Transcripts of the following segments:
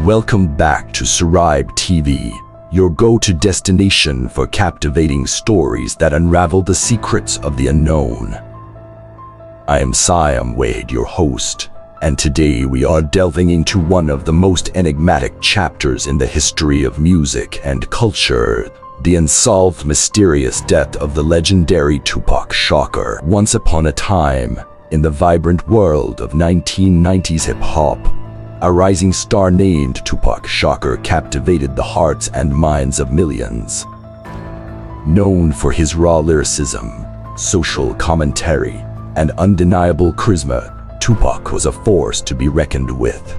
Welcome back to Saraib TV, your go-to destination for captivating stories that unravel the secrets of the unknown. I am Saraib, your host, and today we are delving into one of the most enigmatic chapters in the history of music and culture, the unsolved mysterious death of the legendary Tupac Shakur. Once upon a time, in the vibrant world of 1990s hip-hop, a rising star named Tupac Shakur captivated the hearts and minds of millions. Known for his raw lyricism, social commentary, and undeniable charisma, Tupac was a force to be reckoned with.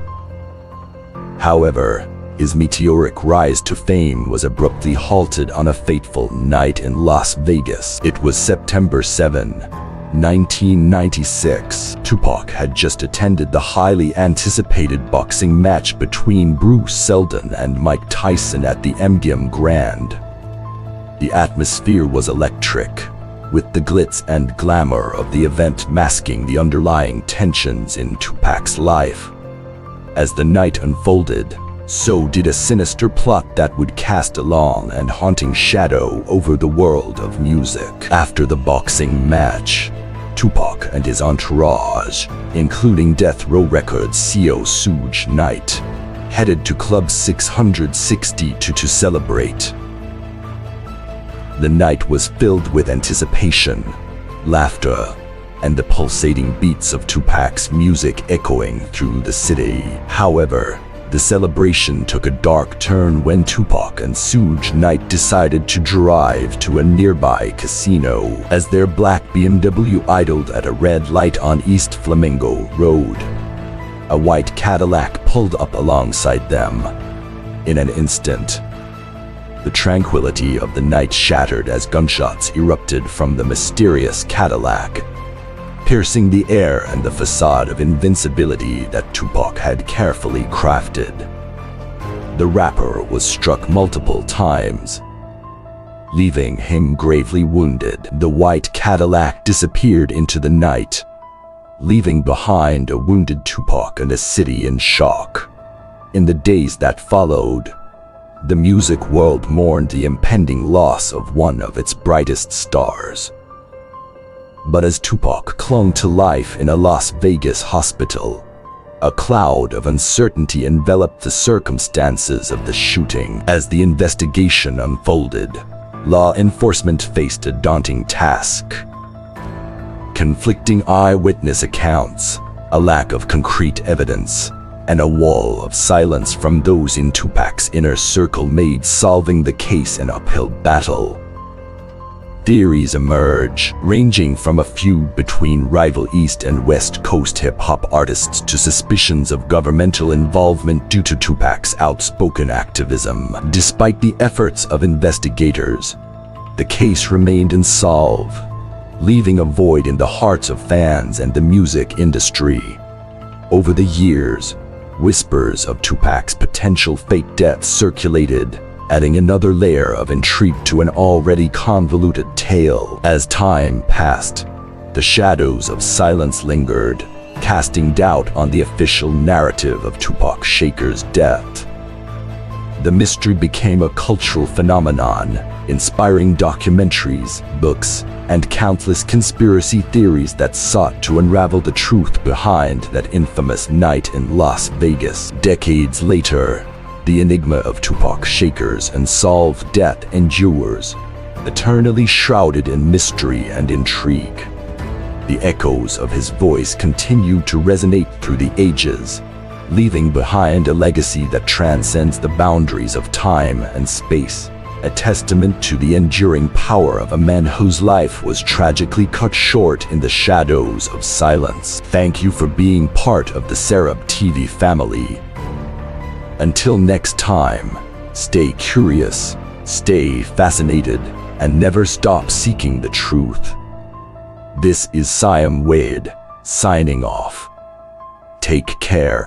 However, his meteoric rise to fame was abruptly halted on a fateful night in Las Vegas. It was September 7, 1996. Tupac had just attended the highly anticipated boxing match between Bruce Seldon and Mike Tyson at the MGM Grand. The atmosphere was electric, with the glitz and glamour of the event masking the underlying tensions in Tupac's life. As the night unfolded, so did a sinister plot that would cast a long and haunting shadow over the world of music. After the boxing match, Tupac and his entourage, including Death Row Records CEO Suge Knight, headed to Club 660 to celebrate. The night was filled with anticipation, laughter, and the pulsating beats of Tupac's music echoing through the city. However, the celebration took a dark turn when Tupac and Suge Knight decided to drive to a nearby casino as their black BMW idled at a red light on East Flamingo Road. A white Cadillac pulled up alongside them. In an instant, the tranquility of the night shattered as gunshots erupted from the mysterious Cadillac, piercing the air and the facade of invincibility that Tupac had carefully crafted. The rapper was struck multiple times, leaving him gravely wounded. The white Cadillac disappeared into the night, leaving behind a wounded Tupac and a city in shock. In the days that followed, the music world mourned the impending loss of one of its brightest stars. But as Tupac clung to life in a Las Vegas hospital, a cloud of uncertainty enveloped the circumstances of the shooting. As the investigation unfolded, law enforcement faced a daunting task. Conflicting eyewitness accounts, a lack of concrete evidence, and a wall of silence from those in Tupac's inner circle made solving the case an uphill battle. Theories emerge, ranging from a feud between rival East and West Coast hip-hop artists to suspicions of governmental involvement due to Tupac's outspoken activism. Despite the efforts of investigators, the case remained unsolved, leaving a void in the hearts of fans and the music industry. Over the years, whispers of Tupac's potential fake death circulated, adding another layer of intrigue to an already convoluted tale. As time passed, the shadows of silence lingered, casting doubt on the official narrative of Tupac Shakur's death. The mystery became a cultural phenomenon, inspiring documentaries, books, and countless conspiracy theories that sought to unravel the truth behind that infamous night in Las Vegas. Decades later, the enigma of Tupac Shakur's unsolved death endures, eternally shrouded in mystery and intrigue. The echoes of his voice continue to resonate through the ages, leaving behind a legacy that transcends the boundaries of time and space, a testament to the enduring power of a man whose life was tragically cut short in the shadows of silence. Thank you for being part of the Saraib TV family. Until next time, stay curious, stay fascinated, and never stop seeking the truth. This is Saraib signing off. Take care.